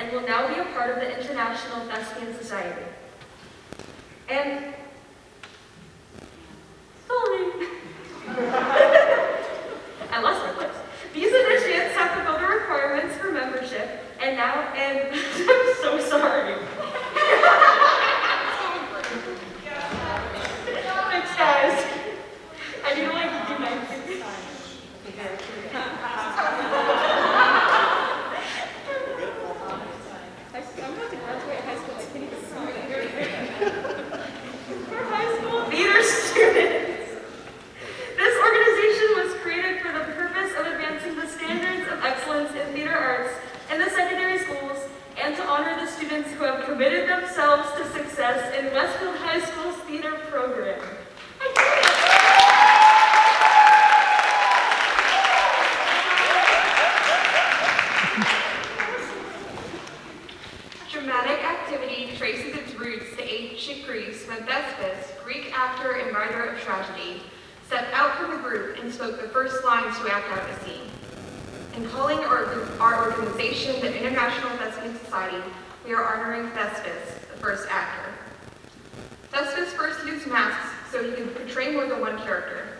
and will now be a part of the International Thespian Society. And I lost my place. These initiates have fulfilled the requirements for membership, and I'm so sorry. Thanks, guys. I need to do my thing. I'm about to graduate high school. I can't even For high school theater students. This organization was created for the purpose of advancing the standards of excellence in theater arts in the secondary schools and to honor the students who have committed themselves to success in Westfield High School's theater program. Dramatic activity traces its roots to ancient Greece when Thespian, Greek actor and writer of tragedy, stepped out from the group and spoke the first lines to act out a scene. In calling our organization the International Thespian Society, we are honoring Thespian, the first actor. Thespian first used masks so he could portray more than one character.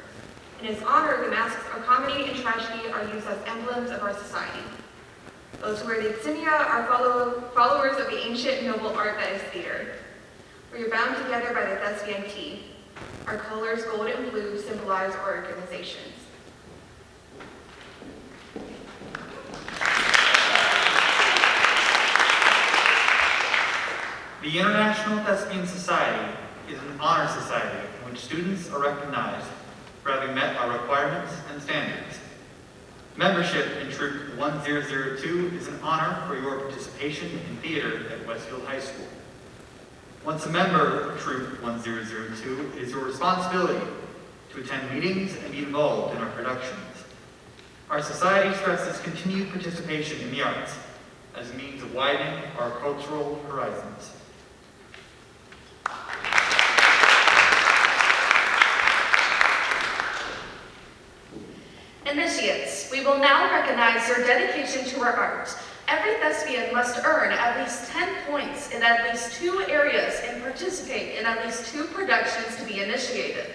In his honor, the masks of comedy and tragedy are used as emblems of our society. Those who wear the insignia are followers of the ancient noble art that is theater. We are bound together by the Thespian T. Our colors, gold and blue, symbolize our organizations. The International Thespian Society is an honor society in which students are recognized for having met our requirements and standards. Membership in Troop 1002 is an honor for your participation in theater at Westfield High School. Once a member of Troop 1002, it is your responsibility to attend meetings and be involved in our productions. Our society stresses continued participation in the arts as a means of widening our cultural horizons. Initiates, we will now recognize your dedication to our art. Every thespian must earn at least 10 points in at least 2 areas and participate in at least 2 productions to be initiated.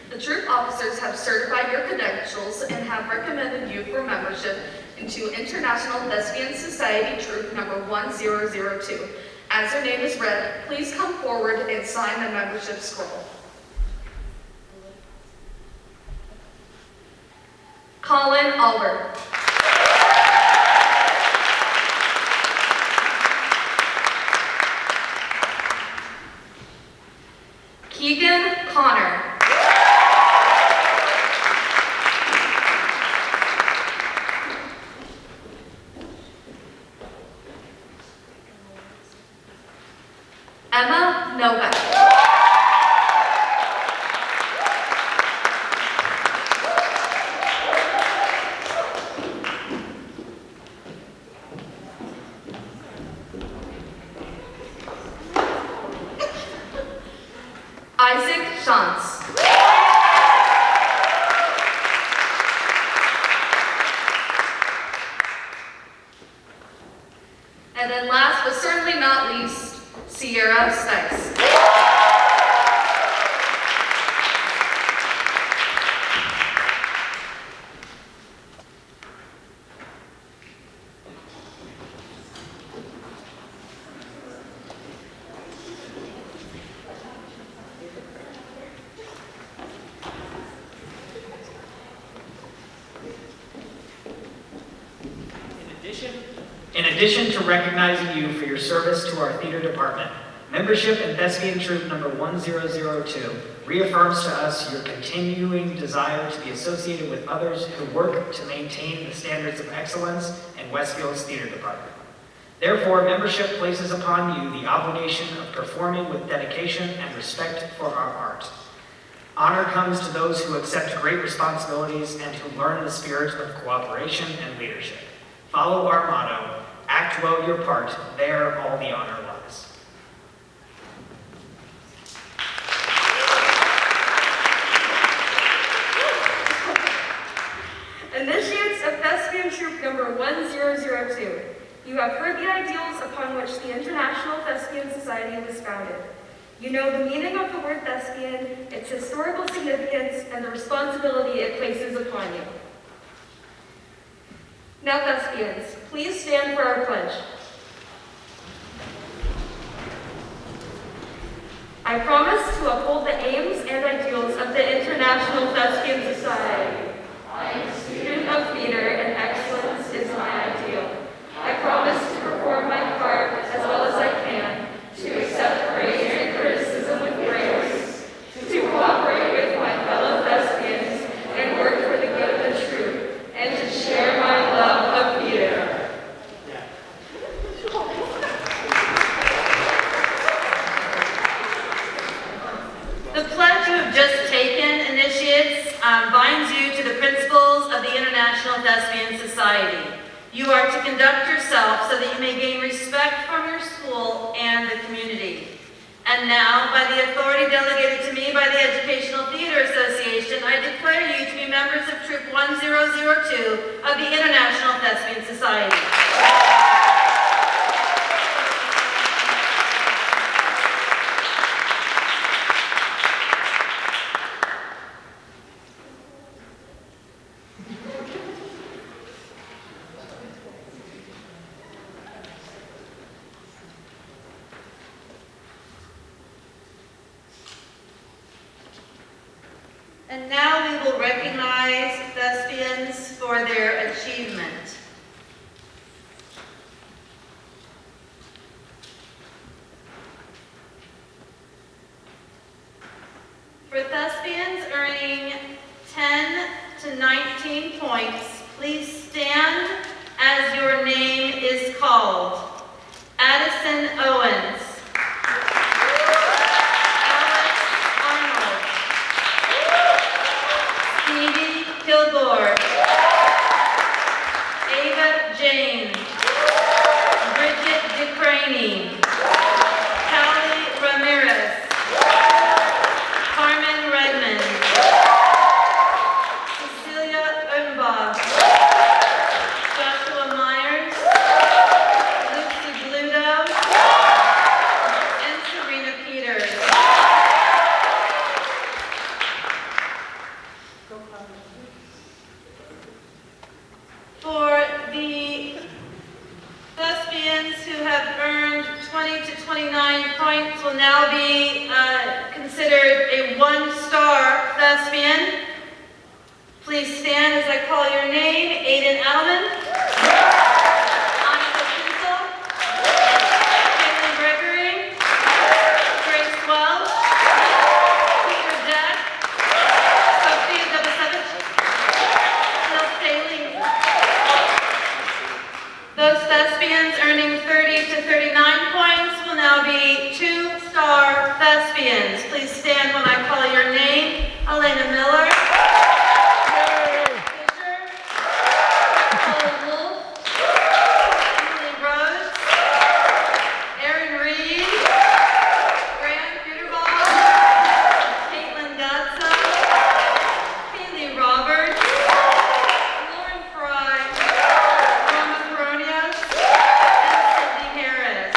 The troop officers have certified your credentials and have recommended you for membership into International Thespian Society Troop number 1002. As your name is read, please come forward and sign the membership scroll. Colin Albert. Keegan Connor. Emma Novak. Isaac Shantz. And then last but certainly not least, Sierra Stice. In addition to recognizing you for your service to our theater department, membership in Thespian Troop number 1002 reaffirms to us your continuing desire to be associated with others who work to maintain the standards of excellence in Westfield's theater department. Therefore, membership places upon you the obligation of performing with dedication and respect for our art. Honor comes to those who accept great responsibilities and who learn the spirit of cooperation and leadership. Follow our motto, act well your part, there all the honor lies. Initiates of Thespian Troop number 1002. You have heard the ideals upon You know the meaning of the word thespian, its historical significance, and the responsibility it places upon you. Now, thespians, please stand for our pledge. I promise to uphold the aims and ideals of the International Thespian Society. I am a student of theater and excellence is my ideal. I promise to perform my part as well as I can, to accept praise and criticism with grace, to cooperate with my fellow thespians and work for the good of the troupe, and to share my love of theater. The pledge you have just taken, initiates, binds you to the principles of the International Thespian Society. You are to conduct yourself so that you may gain respect from your school and the community. And now, by the authority delegated to me by the Educational Theater Association, I declare you to be members of Troop 1002 of the International Thespian Society. And now we will recognize thespians for their achievement. For thespians earning 10 to 19 points, please stand as your name is called. Addison Owens. Kilgore, Ava James, Bridget DeCraney, Callie Ramirez, Carmen Redmond, Cecilia Umbach, Joshua Myers, Lucy Bluto, and Serena Peters. For the thespians who have earned 20 to 29 points will now be considered a one-star thespian. Please stand as I call your name. Aiden Alman, Annika Kinsel, Caitlin Gregory, Grace Wells, Peter Deck, Sophia Dubasevich, Phil Staley. Those thespians earning 30 to 39 points will now be two-star thespians. Please stand when I call your name. Elena Miller, Fisher, Paula Wolf, Emily Rose, Erin Reed, Graham Peterball, Caitlin Gatza, Kaylee Roberts, Lauren Fry, Roma Coronios, and Sydney Harris.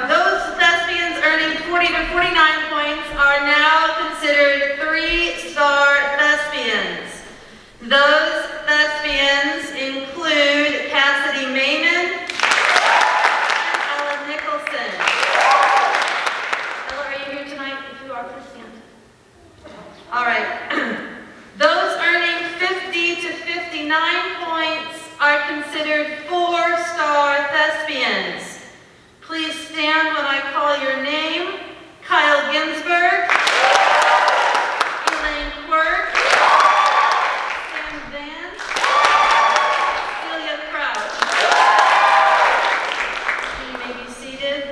Those thespians earning 40 to 49 points are now considered three-star thespians. Those thespians include Cassidy Mayman and Ella Nicholson. Ella, are you here tonight? If you are, please stand. All right. Those earning 50 to 59 points are considered four-star thespians. Please stand when I call your name. Kyle Ginsberg, Elaine Quirk, Sam Vance, Celia Crouch. You may be seated.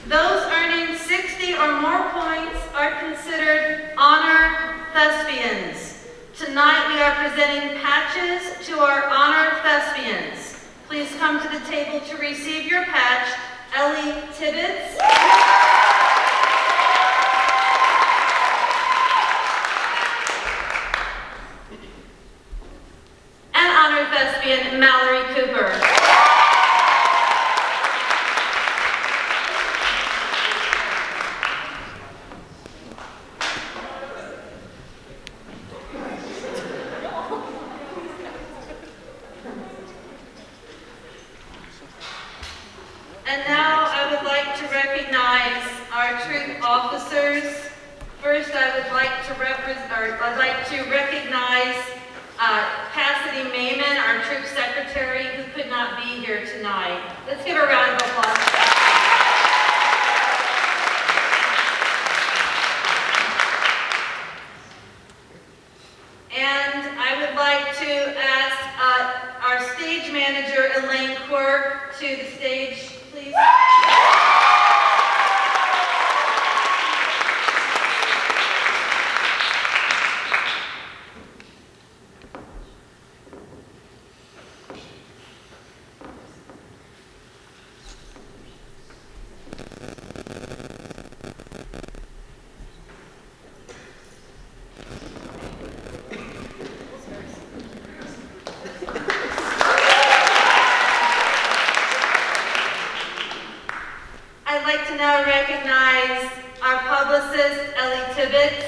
Those earning 60 or more points are considered honor thespians. Tonight we are presenting patches to our honor thespians. Please come to the table to receive your patch. Ellie Tibbetts. And honor thespian Mallory Cooper. recognize our troop officers. First, I'd like to recognize Cassidy Mayman, our troop secretary, who could not be here tonight. Let's give her a round of applause. And I would like to ask our stage manager, Elaine Quirk, to the stage, please. I'd like to now recognize our publicist, Ellie Tibbetts.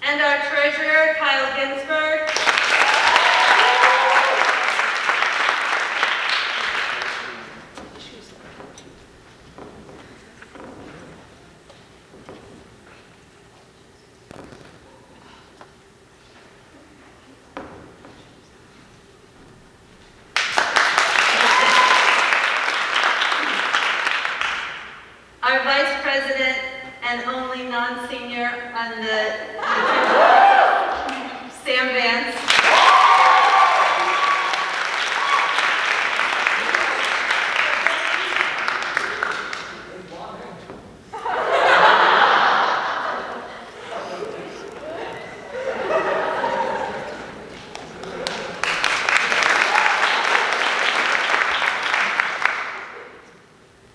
And our treasurer, Kyle Ginsberg. Our vice president and only non-senior on the Sam Vance.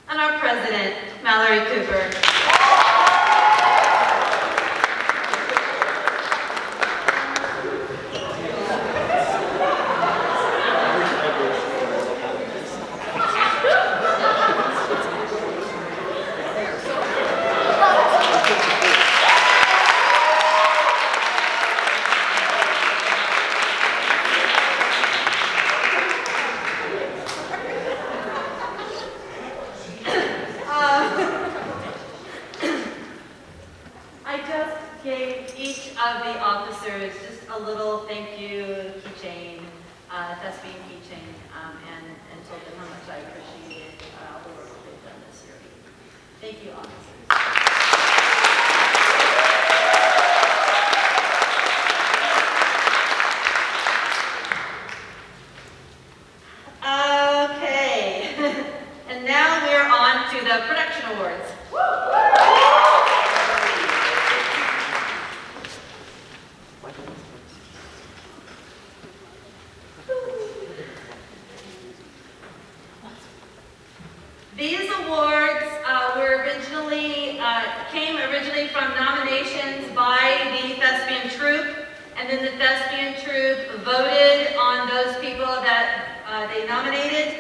And our president, Mallory Cooper. I just gave each of the officers just a little thank you keychain, Thespian keychain, and told them how much I appreciated the work that they've done this year. Thank you, officers. Okay, and now we are on to the production awards. These awards came originally from nominations by the Thespian troupe, and then the Thespian troupe voted on those people that they nominated.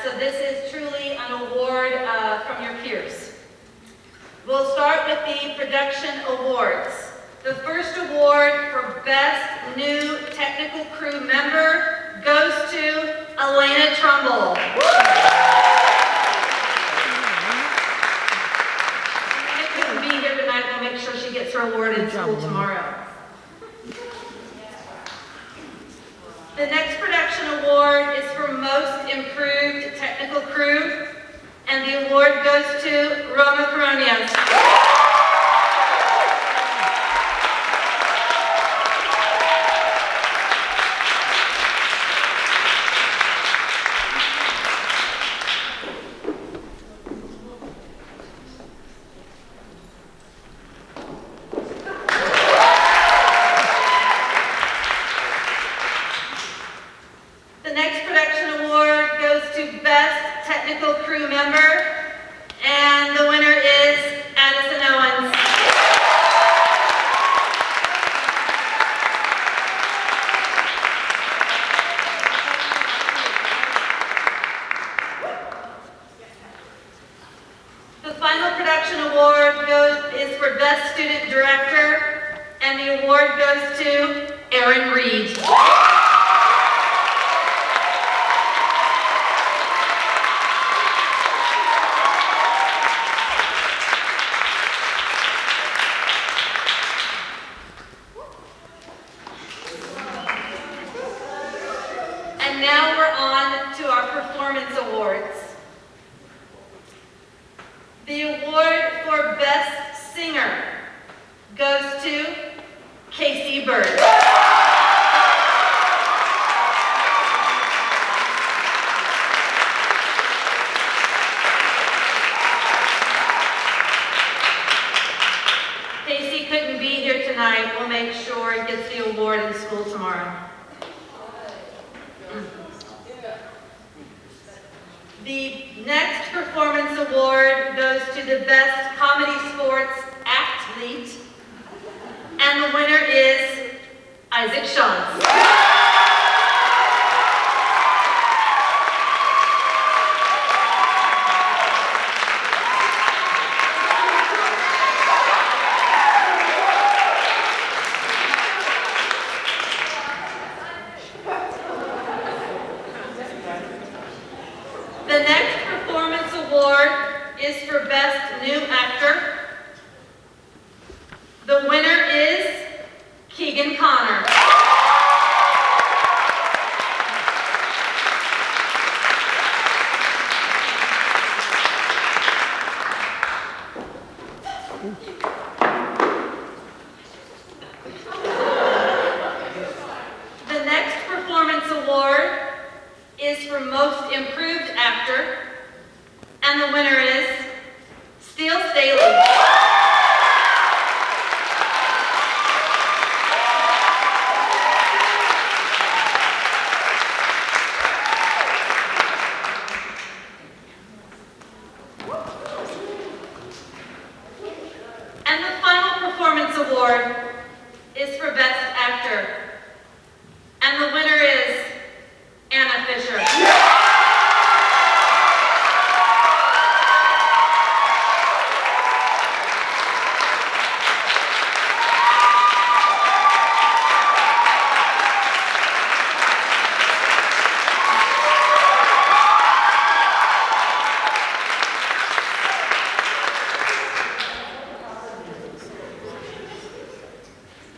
So this is truly an award from your peers. We'll start with the production awards. The first award for Best New Technical Crew Member goes to Elena Trumbull. We'll make sure she gets her award in school tomorrow. The next production award is for Most Improved Technical Crew, and the award goes to Roma Coronias. The next production award goes to Best Best Technical Crew Member, and the winner is Addison Owens. The final production award is for Best Student Director, and the award goes to Aaron Reed. And now we're on to our performance awards. The award for Best Singer goes to Casey Bird. Casey couldn't be here tonight. We'll make sure he gets the award in school tomorrow. The next performance award goes to the Best Comedy Sports Athlete, and the winner is Isaac Shantz. The next performance award is for Best New Actor. The winner is Keegan Connor. The next performance award is for Most Improved Actor, and the winner is Steele Staley. And the final performance award is for Best Actor, and the winner is Anna Fisher.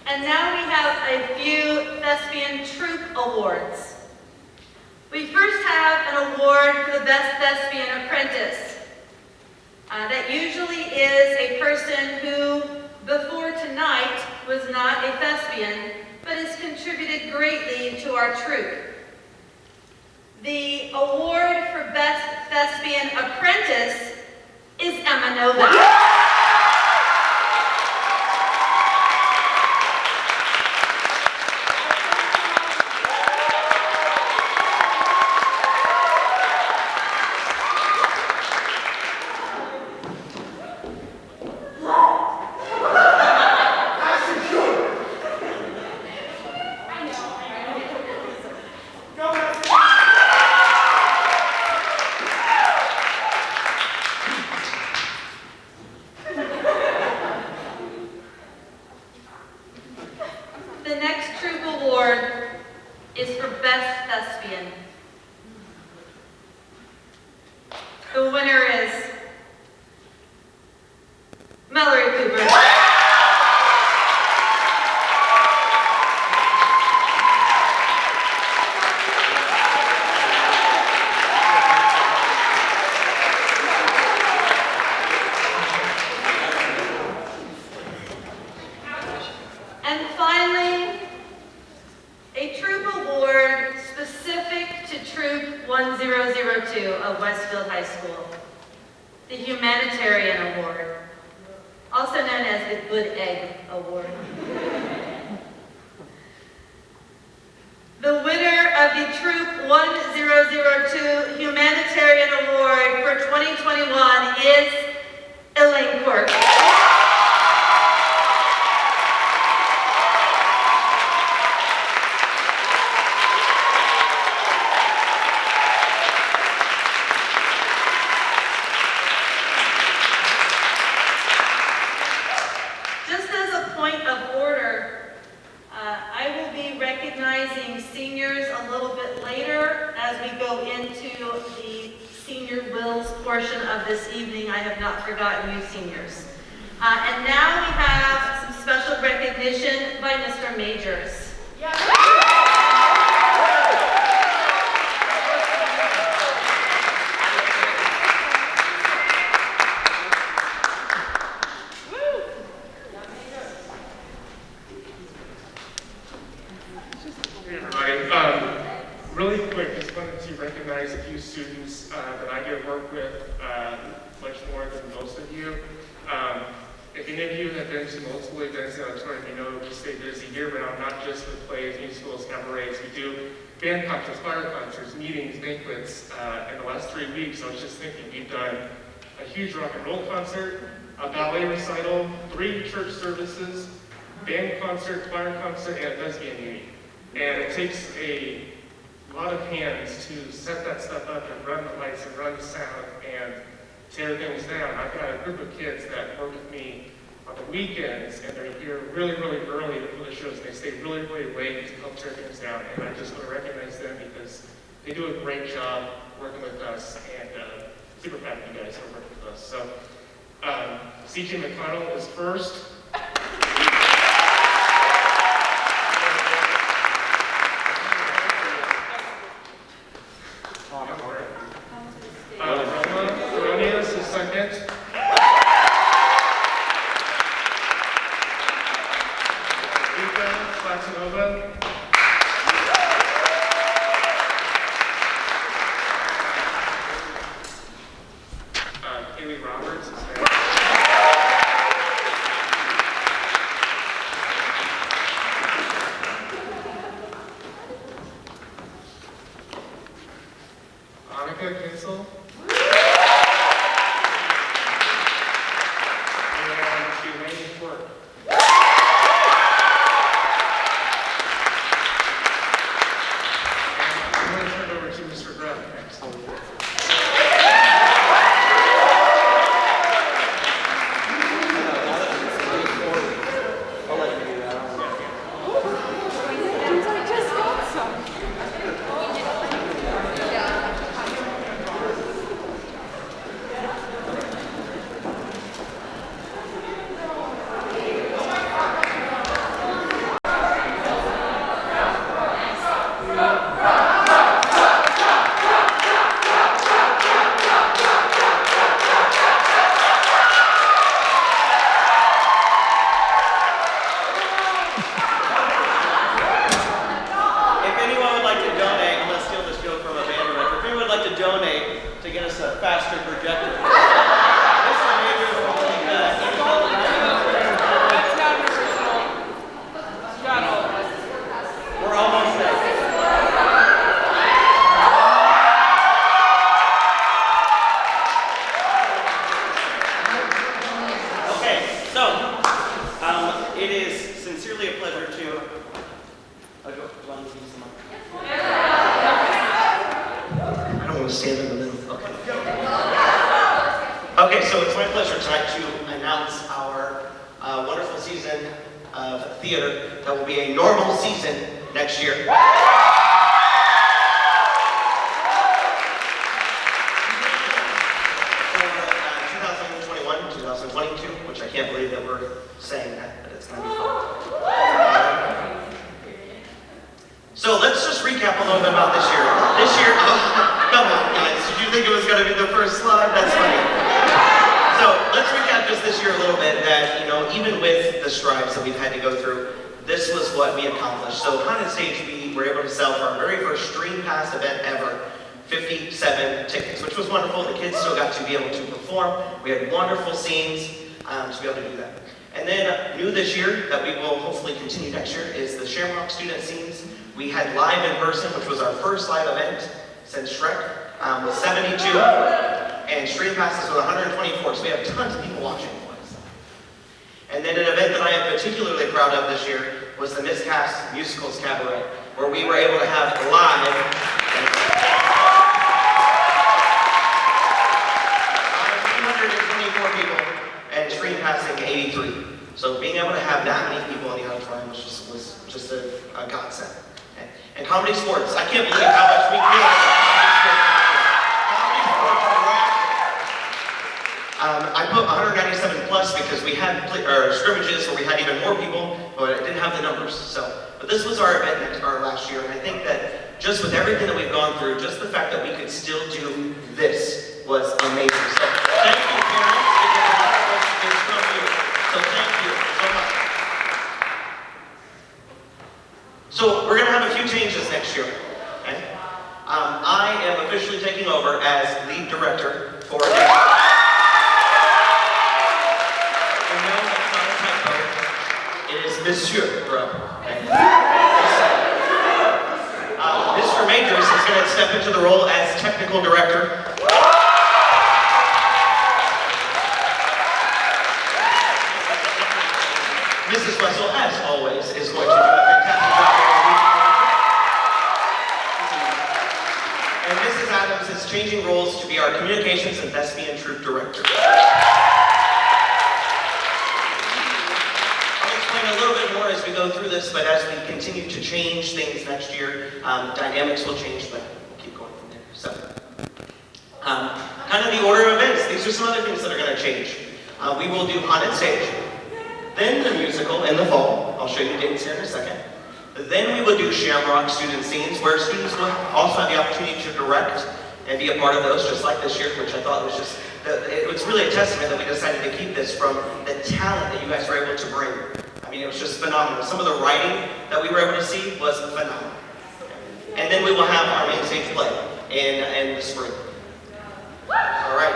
And now we have a few Thespian Troupe Awards. We first have an award for the Best Thespian Apprentice. That usually is a person who, before tonight, was not a thespian, but has contributed greatly to our troupe. The award for Best Thespian Apprentice is Emma Nova. The next troupe award is for Best Thespian. The winner is Mallory Cooper. And finally, a troupe award specific to Troop 1002 of Westfield High School, the Humanitarian Award, also known as the Good Egg Award. The winner of the Troop 1002 1002 Humanitarian Award for 2021 is Elaine Quirk. Just as a point of order, I will be recognizing seniors a little bit later as we go into the senior wills portion of this evening. I have not forgotten you seniors. And now we have some special recognition by Mr. Majors. Hey everybody, really quick, just wanted to recognize a few students that I get to work with much more than most of you. If any of you have been to multiple events in the auditorium, you know we stay busy year-round, not just with plays, musicals, cabarets. We do band concerts, choir concerts, meetings, banquets. In the last 3 weeks, I was just thinking we've done a huge rock and roll concert, a ballet recital, 3 church services, band concert, choir concert, and a Thespian meeting. And it takes a lot of hands to set that stuff up and run the lights and run the sound and tear things down. I've got a group of kids that work with me on the weekends, and they're here really, really early for the shows. They stay really, really late to help tear things down, and I just want to recognize them because they do a great job working with us, and super proud of you guys for working with us. So, CJ McConnell is first. Ronius is second. Rita Platinova. Kaylee Roberts is next. Annika Kinsel. And Elaine Quirk. I'm going to turn it over to Mr. Grubb next. If anyone would like to donate, I'm going to steal this joke from a band director. If anyone would like to donate to get us a faster projector, Mr. Major will take that. We're almost there. Okay, so it is sincerely a pleasure to. I don't want to stand in the middle. Okay. Okay, so it's my pleasure tonight to announce our wonderful season of theater that will be a normal season next year. For 2021, 2022, which I can't believe that we're saying that, but it's going to be fun. So let's just recap a little bit about this year. This year, come on guys, did you think it was going to be the first slide? That's funny. So let's recap just this year a little bit that, even with the strides that we've had to go through, this was what we accomplished. So Condon Stage, we were able to sell for our very first Stream Pass event ever, 57 tickets, which was wonderful. The kids still got to be able to perform. We had wonderful scenes to be able to do that. And then new this year, that we will hopefully continue next year, is the Shamrock student scenes. We had live in person, which was our first live event since Shrek was 72, and Stream Passes with 124, so we have tons of people watching for us. And then an event that I am particularly proud of this year was the Miscast Musicals Cabaret, where we were able to have live 324 people and Stream Passing 83. So being able to have that many people in the auditorium was just a godsend. And comedy sports, I can't believe how much we give. Comedy sports I put 197 plus because we had scrimmages where we had even more people, but it didn't have the numbers. But this was our event our last year, and I think that just with everything that we've gone through, just the fact that we could still do this was amazing. So thank you, parents, because it's from you. So thank you so much. So we're going to have a few changes next year. Okay? I am officially taking over as lead director for the... And no, that's not a typo. It is Monsieur, bro. Okay? Mr. Majors is going to step into the role as technical director. Mrs. Wessel, as always, is going to do a fantastic job. And Mrs. Adams is changing roles to be our communications and Thespian troupe director. I'll explain a little bit more as we go through this, but as we continue to change things next year, dynamics will change, but we'll keep going from there. So, kind of the order of events. These are some other things that are going to change. We will do Haunted Stage. Then the musical in the fall. I'll show you dates here in a second. Then we will do Shamrock student scenes, where students will also have the opportunity to direct and be a part of those, just like this year, which I thought was just, it was really a testament that we decided to keep this from the talent that you guys were able to bring. I mean, it was just phenomenal. Some of the writing that we were able to see was phenomenal. And then we will have our main stage play in the spring. All right.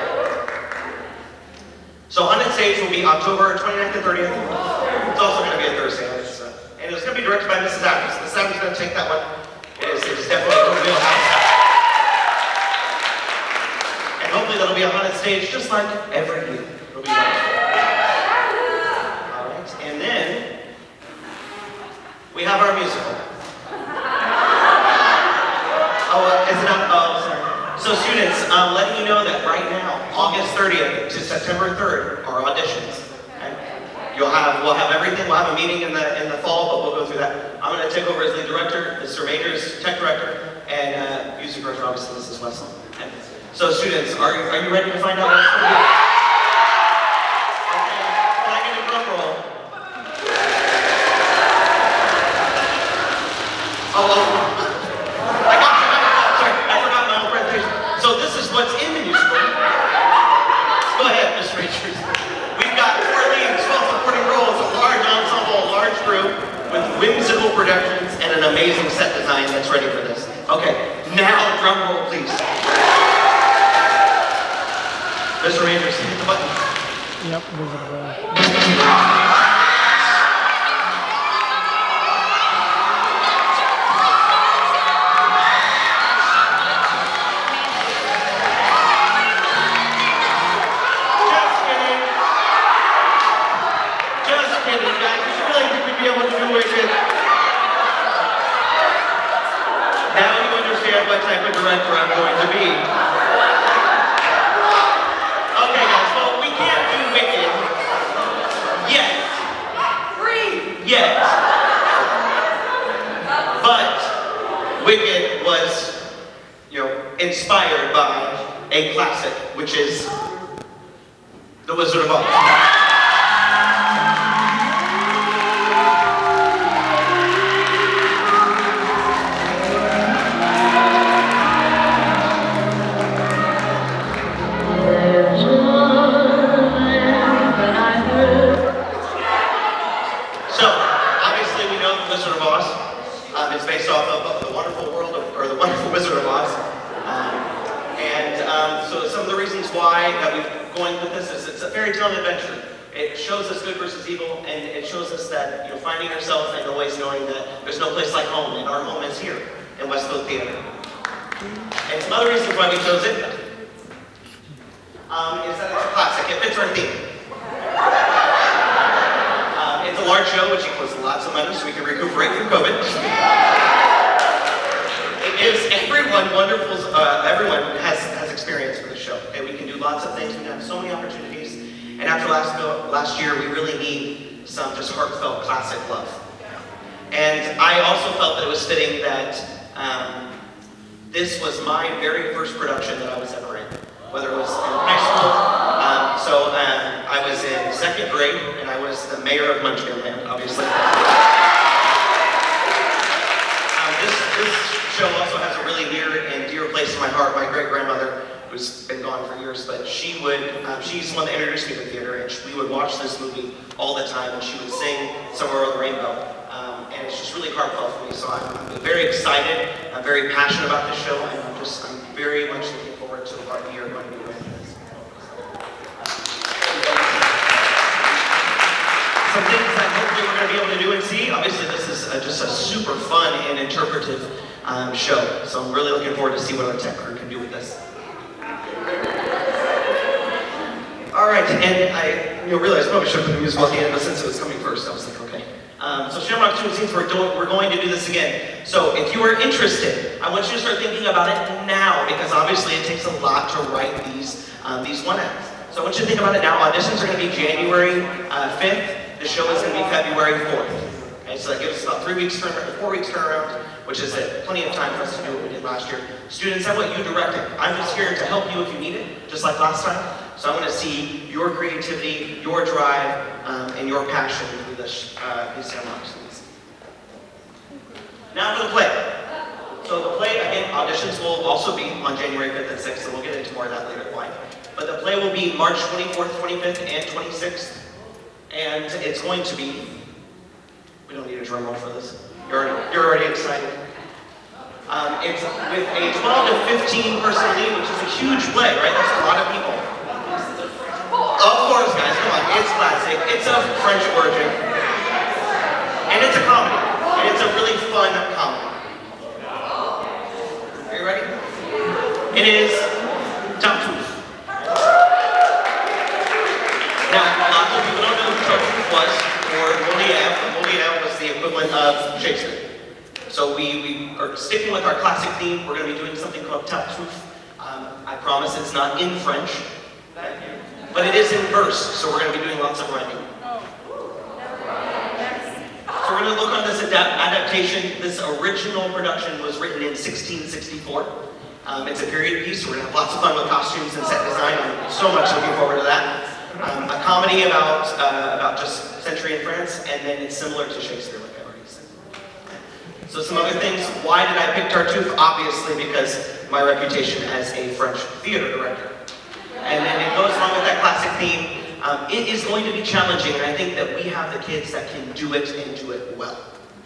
So Haunted Stage will be October 29th and 30th. It's also going to be a Thursday. And it's going to be directed by Mrs. Adams. Mrs. Adams is going to take that one. It is definitely a real house. And hopefully that'll be a Haunted Stage just like every year. It'll be wonderful. All right. And then we have our musical. Is it not? Oh, sorry. So students, letting you know that right now, August 30th to September 3rd are auditions. Okay? We'll have everything. We'll have a meeting in the fall, but we'll go through that. I'm going to take over as lead director, Mr. Majors, tech director, and music director, obviously, Mrs. Wessel. Okay? So students, are you ready to find out what's going to be? Okay. Can I get a drum roll? So this is what's in the musical. Go ahead, Mr. Richards. We've got 4 leads, 12 supporting roles, a large ensemble, a large group with whimsical productions and an amazing set design that's ready for this. Okay, now drum roll, please. Mr. Rangers, hit the button. Yep, there's a what type of director I'm going to be. Okay guys, well we can't do Wicked yet. Yet. But Wicked was, inspired by a classic, which is The Wizard of Oz. It's based off of the wonderful world or the wonderful Wizard of Oz. So some of the reasons why that we're going with this is it's a fairy tale adventure. It shows us good versus evil, and it shows us that finding yourself and always knowing that there's no place like home, and our home is here in Westfield Theater. And some other reasons why we chose it is that it's a classic. It fits our theme. It's a large show, which equals lots of money, so we can recuperate from COVID. It gives everyone wonderful, everyone has experience for the show. Okay, we can do lots of things. We have so many opportunities. And after last year, we really need some just heartfelt classic love. And I also felt that it was fitting that this was my very first production that I was ever in, whether it was in high school. I was in second grade, and I was the mayor of Munchkinland, obviously. This show also has a really near and dear place in my heart. My great-grandmother, who's been gone for years, but she's the one that introduced me to theater, and we would watch this movie all the time, and she would sing Somewhere Over the Rainbow. And it's just really heartfelt for me, so I'm very excited, I'm very passionate about this show, and I'm very much looking forward to what we are going to do with this. Some things that hopefully we're going to be able to do and see. Obviously, this is just a super fun and interpretive show, so I'm really looking forward to see what our tech crew can do with this. All right, and I realized I probably should have put the music at the end, but since it was coming first, I was like, okay. So Shamrock Tunes Scenes, we're going to do this again. So if you are interested, I want you to start thinking about it now, because obviously it takes a lot to write these one-acts. So I want you to think about it now. Auditions are going to be January 5th. The show is going to be February 4th. Okay, so that gives us about 4 weeks turnaround, which is plenty of time for us to do what we did last year. Students, I want you directing. I'm just here to help you if you need it, just like last time. So I want to see your creativity, your drive, and your passion through these Shamrock Tunes. Now for the play. So the play, again, auditions will also be on January 5th and 6th, so we'll get into more of that later why. But the play will be March 24th, 25th, and 26th. And it's going to be, we don't need a drum roll for this. You're already excited. It's with a 12 to 15 person lead, which is a huge play, right? That's a lot of people. Of course, guys, come on. It's classic. It's of French origin. And it's a comedy. And it's a really fun comedy. Are you ready? It is Tartuffe. Now, lots of people don't know who Tartuffe was, or Molière. Molière was the equivalent of Shakespeare. So we are sticking with our classic theme. We're going to be doing something called Tartuffe. I promise it's not in French. But it is in verse, so we're going to be doing lots of rhyming. So we're going to look on this adaptation. This original production was written in 1664. It's a period piece, so we're going to have lots of fun with costumes and set design. I'm so much looking forward to that. A comedy about just century in France, and then it's similar to Shakespeare, like I already said. So some other things. Why did I pick Tartuffe? Obviously because my reputation as a French theater director. And then it goes along with that classic theme. It is going to be challenging, and I think that we have the kids that can do it and do it well.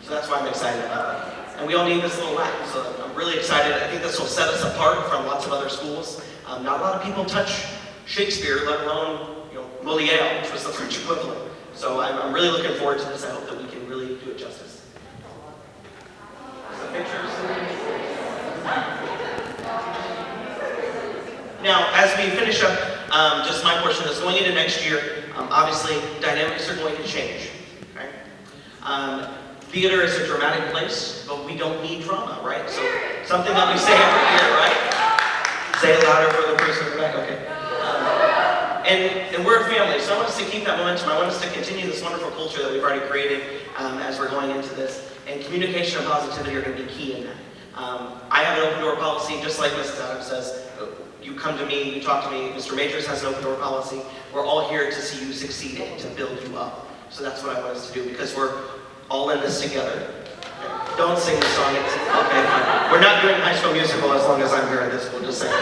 So that's why I'm excited about it. And we all need this little act, so I'm really excited. I think this will set us apart from lots of other schools. Not a lot of people touch Shakespeare, let alone Molière, which was the French equivalent. So I'm really looking forward to this. I hope that we can really do it justice. Some pictures. Now, as we finish up just my portion that's going into next year, obviously dynamics are going to change. Right? Theater is a dramatic place, but we don't need drama, right? So something that we say every year, right? Say it louder for the person in the back, okay. And we're a family, so I want us to keep that momentum. I want us to continue this wonderful culture that we've already created as we're going into this. And communication and positivity are going to be key in that. I have an open door policy, just like Mrs. Adams says. You come to me, you talk to me. Mr. Majors has an open door policy. We're all here to see you succeed and to build you up. So that's what I want us to do, because we're all in this together. Okay. Don't sing the song. It's okay, fine. We're not doing High School Musical as long as I'm here at this school, just saying.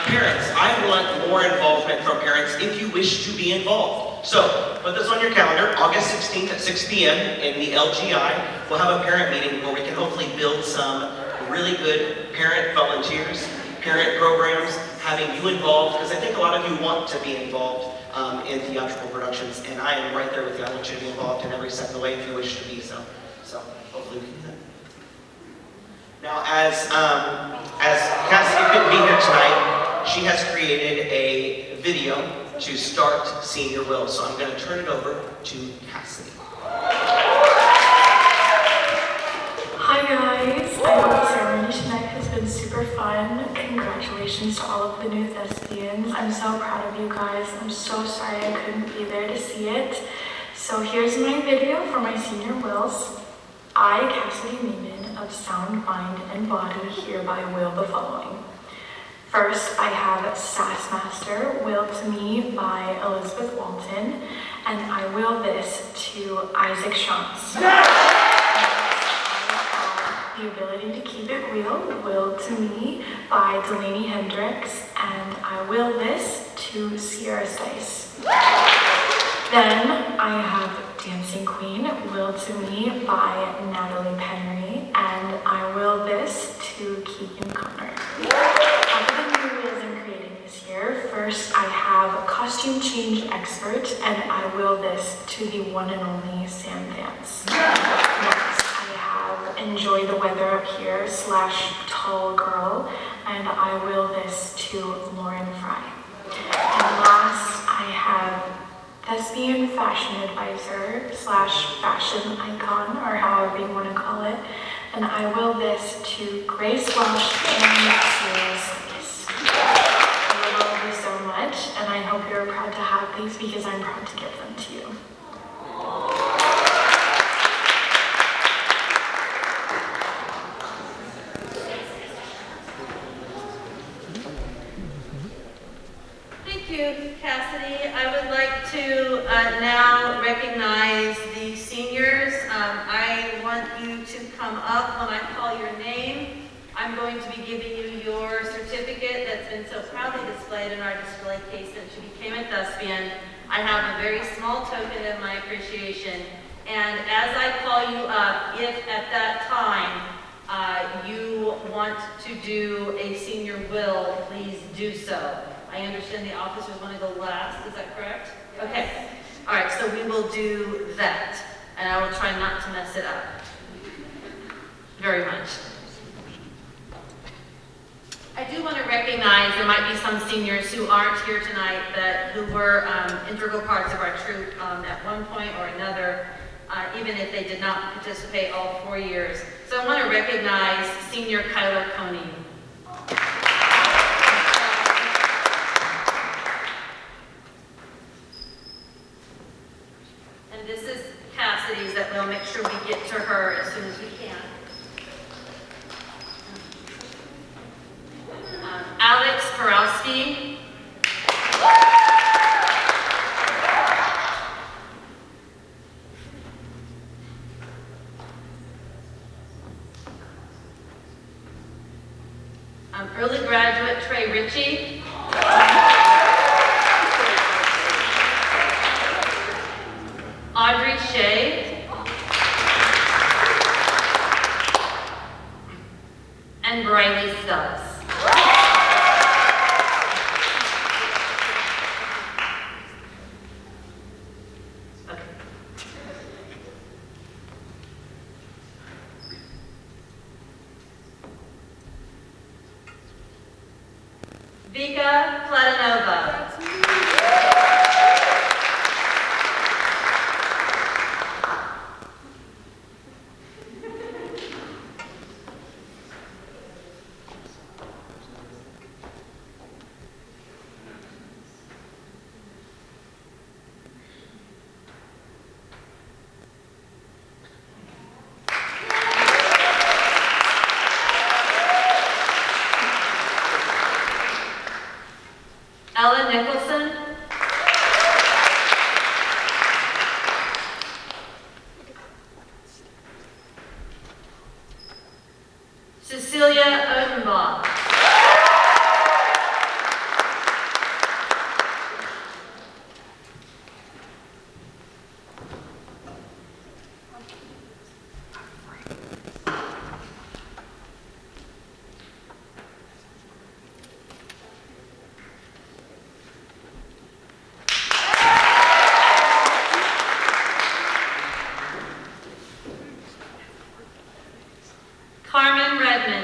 Parents, I want more involvement from parents if you wish to be involved. So, put this on your calendar, August 16th at 6 p.m. in the LGI. We'll have a parent meeting where we can hopefully build some really good parent volunteers, parent programs, having you involved, because I think a lot of you want to be involved in theatrical productions, and I am right there with you. I want you to be involved in every step of the way if you wish to be so. So, hopefully we can do that. Now, as Cassidy couldn't be here tonight, she has created a video to start Senior Will. So I'm going to turn it over to Cassidy. Hi guys, I hope the ceremony tonight has been super fun. Congratulations to all of the new Thespians. I'm so proud of you guys. I'm so sorry I couldn't be there to see it. So here's my video for my Senior Wills. I, Cassidy Neiman, of sound mind and body, hereby will the following. First, I have Sassmaster, Will to Me by Elizabeth Walton, and I will this to Isaac Shantz. The Ability to Keep It Real, Will to Me by Delaney Hendricks, and I will this to Sierra Stice. Then I have Dancing Queen, Will to Me by Natalie Penry, and I will this to Keegan Connor. Of the new wheels I'm creating this year, first I have Costume Change Expert, and I will this to the one and only Sam Vance. Next, I have Enjoy the Weather Up Here / Tall Girl, and I will this to Lauren Fry. And last, I have Thespian Fashion Advisor / Fashion Icon, or however you want to call it, and I will this to Grace Welsh and Sierra Stice. I love you so much, and I hope you're proud to have these because I'm proud to give them to you. Thank you, Cassidy. I would like to now recognize the seniors. I want you to come up when I call your name. I'm going to be giving you your certificate that's been so proudly displayed in our display case since you became a Thespian. I have a very small token of my appreciation. And as I call you up, if at that time you want to do a senior will, please do so. I understand the officers want to go last, is that correct? Yes. Okay. All right, so we will do that. And I will try not to mess it up very much. I do want to recognize there might be some seniors who aren't here tonight who were integral parts of our troop at one point or another, even if they did not participate all 4 years. So I want to recognize Senior Kyler Coney. And this is Cassidy's that we'll make sure we get to her as soon as we can. Alex Karowski. Early graduate Trey Ritchie. Audrey Shea. And Briley Stubbs. Vika Platanova. Ella Nicholson. Cecilia Odenbaugh. Carmen Redmond.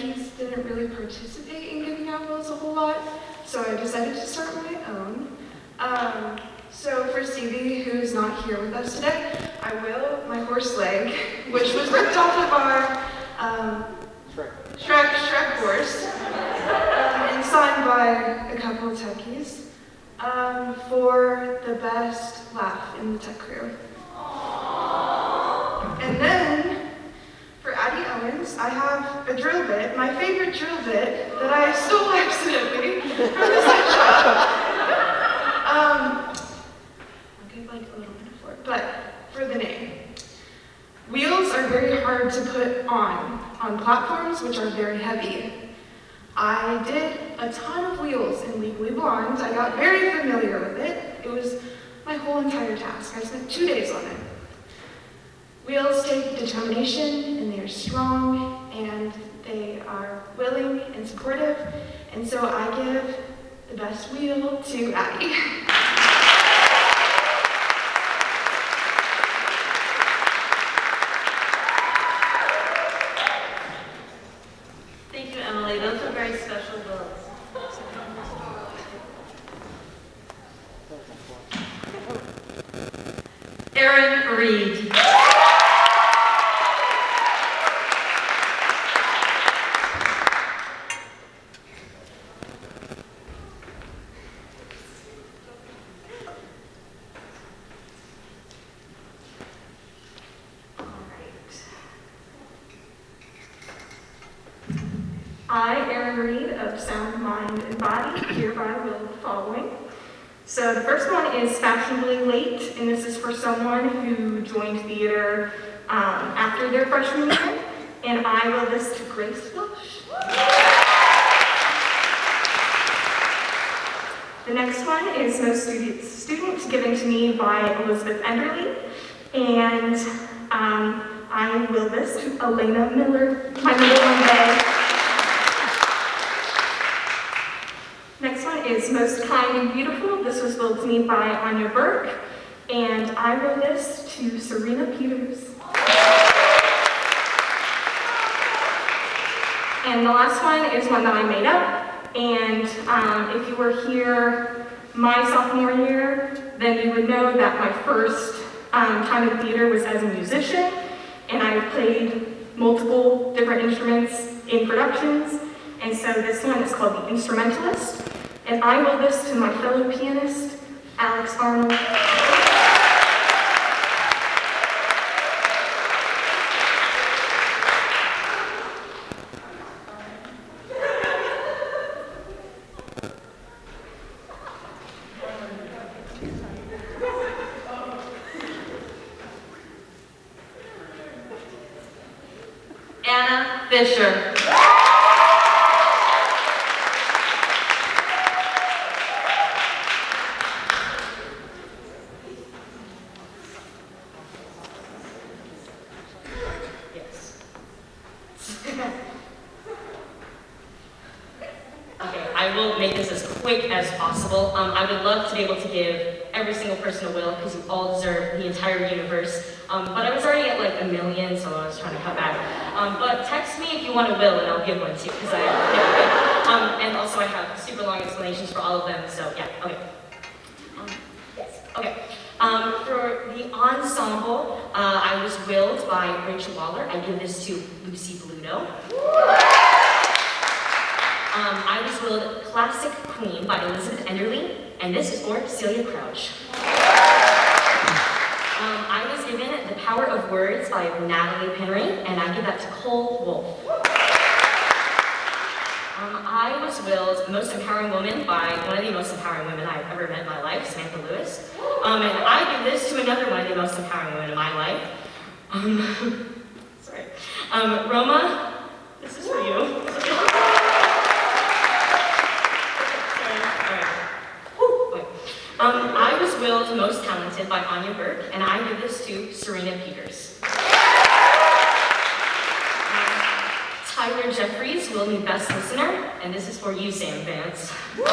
techies didn't really participate in giving out wheels a whole lot, so I decided to start my own. So for Stevie, who's not here with us today, I will my horse leg, which was ripped off of our Shrek horse, and signed by a couple of techies, for the best laugh in the tech crew. And then, for Addie Owens, I have a drill bit, my favorite drill bit, that I stole accidentally from the sex shop. I'll give like a little metaphor, but for the name. Wheels are very hard to put on platforms which are very heavy. I did a ton of wheels in Legally Blonde. I got very familiar with it. It was my whole entire task. I spent 2 days on it. Wheels take determination, and they are strong, and they are willing and supportive, and so I give the best wheel to Addie. Thank you, Emily. Those are very special bills. Erin Reed. I, Erin Reed of Sound, Mind, and Body, hereby will the following. So the first one is Fashionably Late, and this is for someone who joined theater after their freshman year, and I will this to Grace Bush. The next one is Most Students given to me by Elizabeth Enderly, and I will this to Elena Miller, my middle one day. Next one is Most Kind and Beautiful. This was billed to me by Anya Burke, and I will this to Serena Peters. And the last one is one that I made up, and if you were here my sophomore year, then you would know that my first time in theater was as a musician, and I played multiple different instruments in productions, and so this one is called The Instrumentalist, and I will this to my fellow pianist, Alex Arnold. Anna Fisher. Okay, I will make this as quick as possible. I would love to be able to give every single person a will because you all deserve the entire universe. But I was already at like 1 million, so I was trying to cut back. But text me if you want a will and I'll give one too, because and also I have super long explanations for all of them, so yeah, okay. Yes, okay. For the ensemble, I was willed by Rachel Waller. I give this to Lucy Bluto. I was willed Classic Queen by Elizabeth Enderly, and this is for Celia Crouch. I was given The Power of Words by Natalie Penry, and I give that to Cole Wolfe. I was willed Most Empowering Woman by one of the most empowering women I've ever met in my life, Samantha Lewis. And I give this to another one of the most empowering women in my life. Sorry. Roma, this is for you. I was willed Most Talented by Anya Burke, and I give this to Serena Peters. Tyler Jeffries willed me Best Listener, and this is for you, Sam Vance. Okay,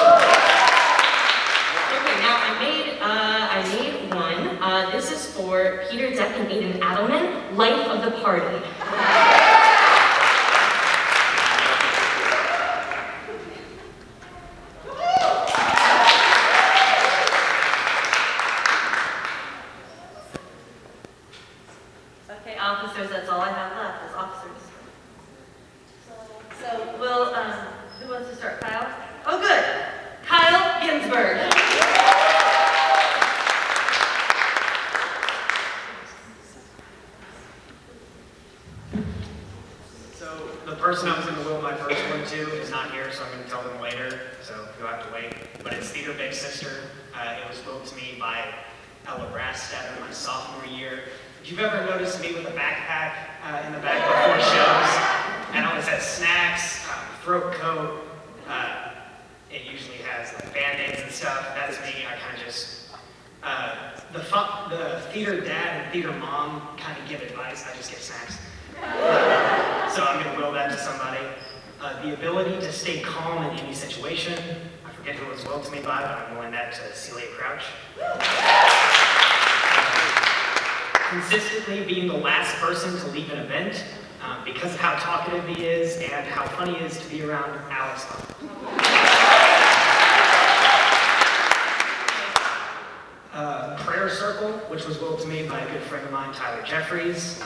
now I made one. This is for Peter Deck and Aiden Adelman, Life of the Party. in the will, my first one too is not here, so I'm going to tell them later, so you'll have to wait. But it's Theater Big Sister. It was willed to me by Ella Brastad in my sophomore year. If you've ever noticed me with a backpack in the back before shows, and always has snacks, throat coat, it usually has like Band-Aids and stuff, that's me. I kind of just, the theater dad and theater mom kind of give advice, I just give snacks. So I'm going to will that to somebody. The ability to stay calm in any situation. I forget who it was willed to me by, but I'm willing that to Celia Crouch. Consistently being the last person to leave an event because of how talkative he is and how funny he is to be around Alex. Prayer Circle, which was willed to me by a good friend of mine, Tyler Jeffries,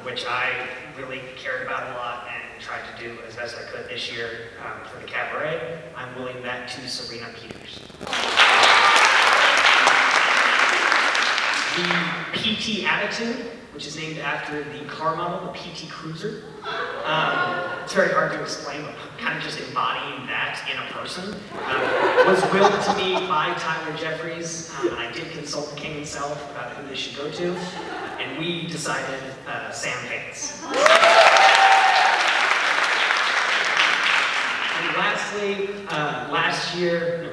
which I really cared about a lot and tried to do as best I could this year for the cabaret. I'm willing that to Serena Peters. The PT Attitude, which is named after the car model, the PT Cruiser. It's very hard to explain, but kind of just embodying that in a person. Was willed to me by Tyler Jeffries, and I did consult the king himself about who this should go to, and we decided Sam Vance. And lastly,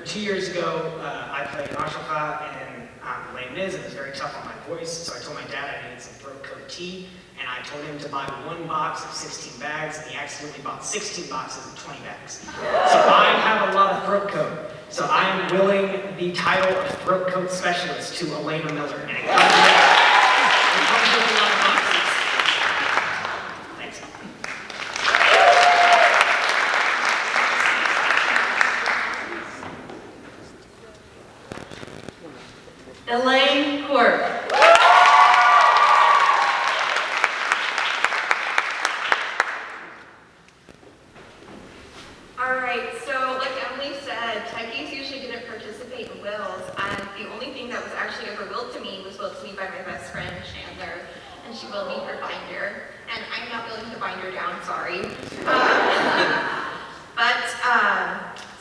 2 years ago, I played Ashoka in Les Mis, and it was very tough on my voice, so I told my dad I needed some throat coat tea, and I told him to buy 1 box of 16 bags, and he accidentally bought 16 boxes of 20 bags. So I have a lot of throat coat, so I am willing the title of throat coat specialist to Elena Miller, and it comes with a lot of boxes. Thanks. Elaine Quirk. Alright, so like Emily said, techies usually didn't participate in wills, and the only thing that was actually ever willed to me was willed to me by my best friend, Chandler, and she willed me her binder, and I'm not willing the binder down, sorry.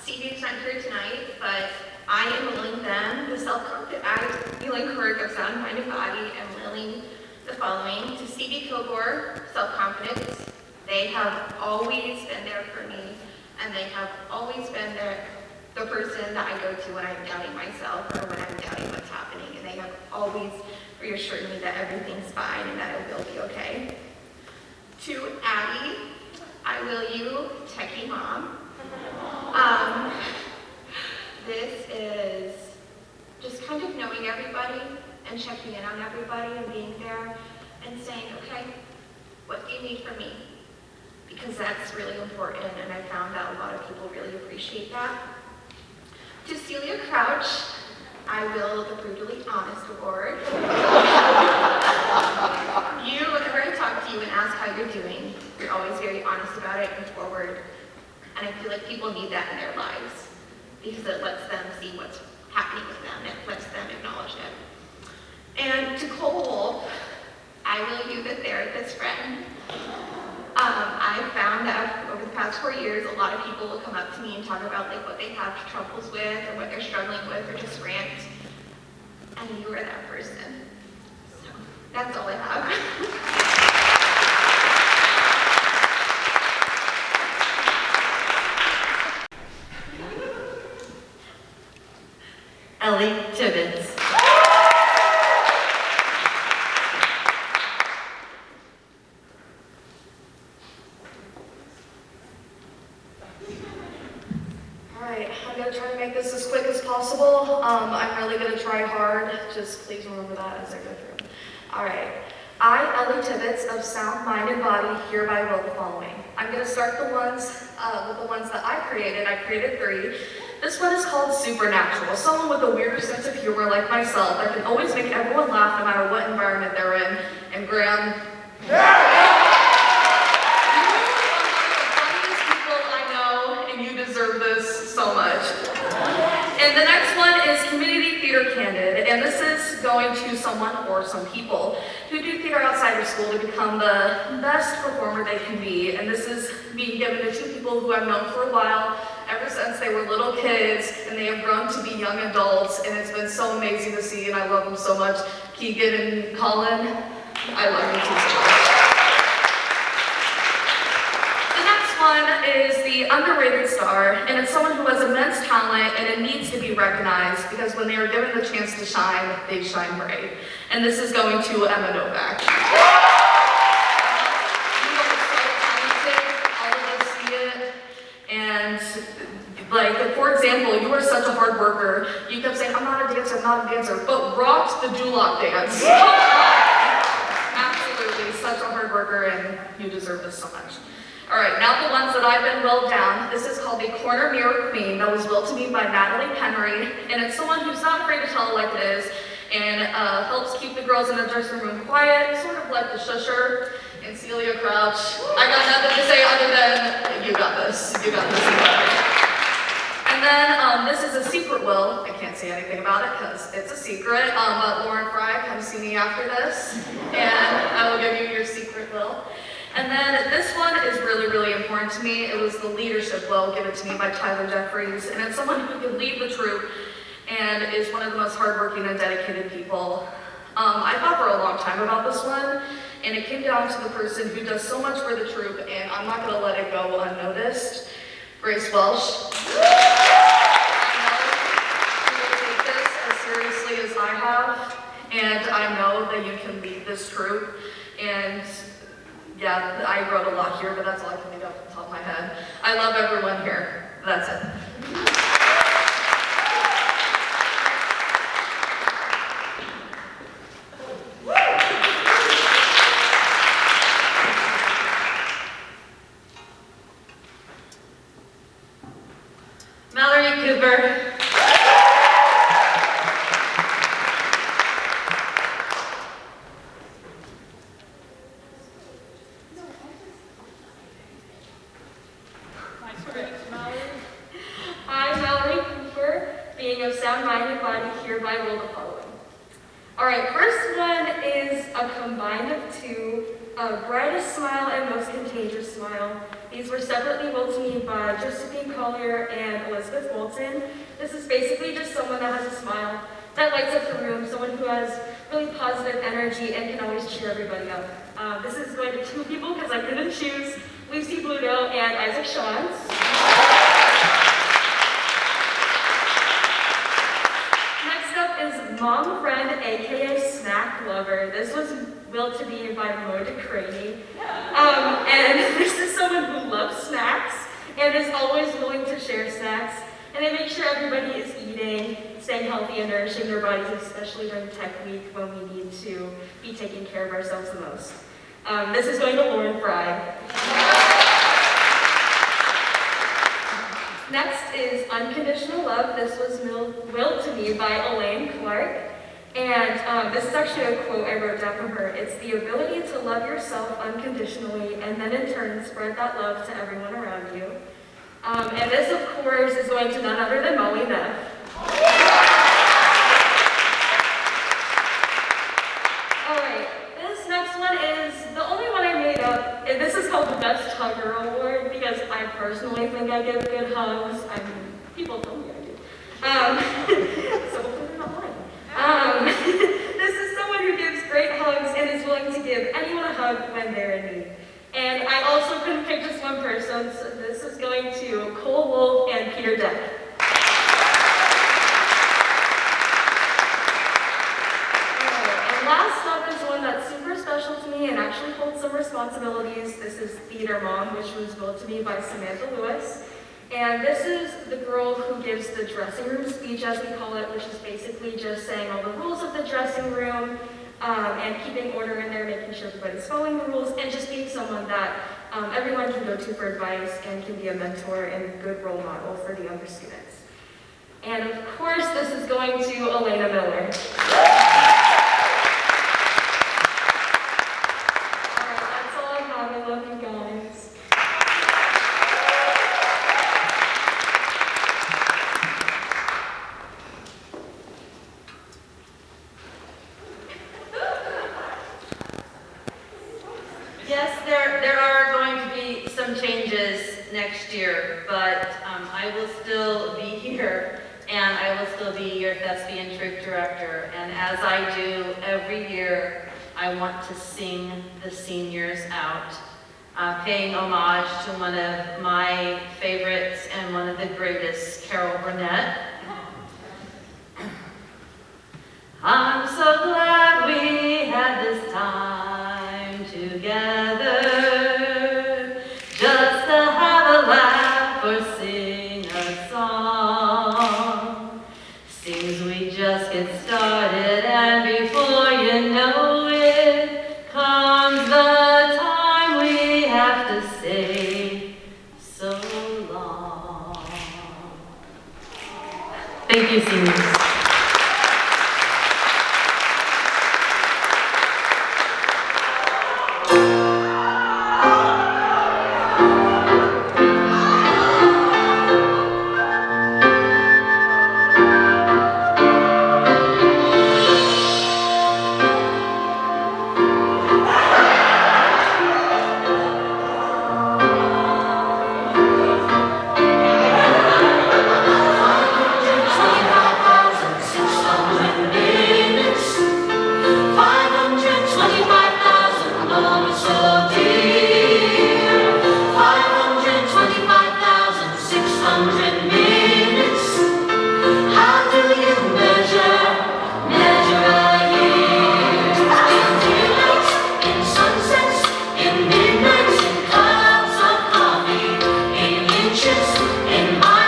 CJ's not here tonight, but I am willing them the self-confidence, Elaine Quirk of Sound, Mind, and Body, and willing the following to Stevie Kilgore, self-confidence. They have always been there for me, and they have always been the person that I go to when I'm doubting myself or when I'm doubting what's happening, and they have always reassured me that everything's fine and that it will be okay. To Addie, I will you, Techie Mom. This is just kind of knowing everybody and checking in on everybody and being there and saying, okay, what do you need from me? Because that's really important, and I found that a lot of people really appreciate that. To Celia Crouch, I will the Brutally Honest Award. Whenever I talk to you and ask how you're doing, you're always very honest about it and forward, and I feel like people need that in their lives because it lets them see what's happening with them, it lets them acknowledge it. And to Cole, I will you the therapist friend. I found that over the past 4 years, a lot of people will come up to me and talk about like what they have troubles with or what they're struggling with or just rant. And you are that person. So that's all I have. Ellie Tibbetts. Alright, I'm going to try to make this as quick as possible. I'm really going to try hard. Just please remember that as I go through. Alright. I, Ellie Tibbetts of Sound, Mind, and Body, hereby will the following. I'm going to start with the ones that I created. I created 3. This one is called Supernatural. Someone with a weird sense of humor like myself that can always make everyone laugh no matter what environment they're in. And Graham, so much. And the next one is Community Theater Candid, and this is going to someone or some people who do theater outside of school to become the best performer they can be. And this is being given to two people who I've known for a while, ever since they were little kids, and they have grown to be young adults, and it's been so amazing to see, and I love them so much. Keegan and Colin, I love you too so much. The next one is the underrated star, and it's someone who has immense talent, and it needs to be recognized, because when they are given the chance to shine, they shine bright. And this is going to Emma Novak. And like, for example, you were such a hard worker. You kept saying, I'm not a dancer, but rocked the doo-lop dance. Absolutely, such a hard worker, and you deserve this so much. All right, now the ones that I've been willed down. This is called the Corner Mirror Queen, that was willed to me by Natalie Henry, and it's someone who's not afraid to tell it like it is, and helps keep the girls in the dressing room quiet, sort of like the shusher and Celia Crouch. I got nothing to say other than, you got this. You got this. And then this is a secret will. I can't say anything about it because it's a secret, but Lauren Fry, come see me after this, and I will give you your secret will. And then this one is really, really important to me. It was the leadership will given to me by Tyler Jeffries, and it's someone who can lead the troupe and is one of the most hardworking and dedicated people. I thought for a long time about this one, and it came down to the person who does so much for the troupe, and I'm not gonna let it go unnoticed. Grace Welsh. As I have, and I know that you can lead this troupe, and yeah, I wrote a lot here, but that's all I can think of off the top of my head. I love everyone here. That's it. Mallory Cooper. I, Mallory Cooper, being of sound mind and body, hereby will the following. All right, first one is a combined of two, brightest smile and most contagious smile. These were separately willed to me by Josephine Collier and Elizabeth Walton. This is basically just someone that has a smile that lights up the room, someone who has really positive energy and can always cheer everybody up. This is going to two people because I couldn't choose, Lucy Bluto and Isaac Shawns. Is Mom Friend, aka Snack Lover. This was willed to me by Mo DeCraney. And this is someone who loves snacks and is always willing to share snacks. And they make sure everybody is eating, staying healthy and nourishing their bodies, especially during Tech Week when we need to be taking care of ourselves the most. This is going to Lauren Fry. Next is Unconditional Love. This was willed to me by Elaine Clark. And this is actually a quote I wrote down from her. It's the ability to love yourself unconditionally and then in turn spread that love to everyone around you. And this, of course, is going to none other than Molly Neff. All right, this next one is the only one I made up. And this is called the Best Hugger Award because I personally think I give good hugs. I mean, people tell me I do. So hopefully they're not lying. This is someone who gives great hugs and is willing to give anyone a hug when they're in need. And I also couldn't pick just one person, so this is going to Cole Wolf and Peter Deck. And last up is one that's super special to me and actually holds some responsibilities. This is Theater Mom, which was willed to me by Samantha Lewis. And this is the girl who gives the dressing room speech, as we call it, which is basically just saying all the rules of the dressing room and keeping order in there, making sure everybody's following the rules, and just being someone that everyone can go to for advice and can be a mentor and a good role model for the younger students. And of course, this is going to Elena Miller. All right, that's all I have. I love you guys. next year, but I will still be here, and I will still be your Thespian Troop Director. And as I do every year, I want to sing the seniors out, paying homage to one of my favorites and one of the greatest, Carol Burnett. I'm so glad we had this time together, just to have a laugh or sing a song. Seems we just get started, and before you know it, comes the time we have to say so long. Thank you, seniors. In my